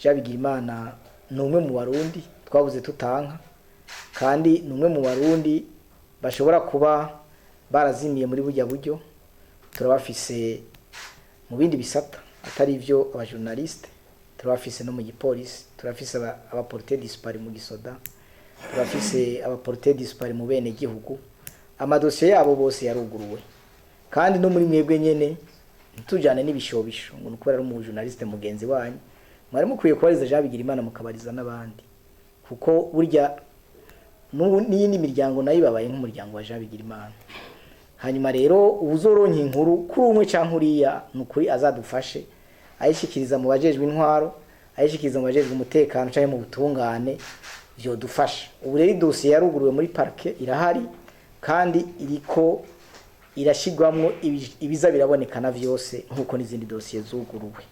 Jean Bigirimana numwe mu Barundi twabuze tutanka kandi numwe mu Barundi bashobora kuba barazimiye muri burya buryo turabafise mu bindi bisata atari ivyo aba journaliste turabafise no mu gipolisi turafise aba porteurs disparu mu gisoda turafise aba porteurs disparu mu bene gihugu amadosiye yabo bose yaruguruwe kandi no muri mwebwe nyene ntujane n'ibishobisho ngo nukorera mu journaliste mugenzi wanyu mwari mukwiye kubariza Jean Bigirimana mukabariza n'abandi kuko burya n'iyindi miryango nayo babaye nk'umuryango wa Jean Bigirimana hanyuma rero ubuzoronka inkuru kuri umwe canke uriya nukuri azadufashe ayishikiriza mu bajejwe intwaro ayishikiriza mu bajejwe umutekano canke mu butungane byo dufasha ubu rero dosiye yaruguruwe muri parke irahari kandi iriko irashigwamwo ibiza birabonekana vyose nkuko n'izindi dosiye zuguruwe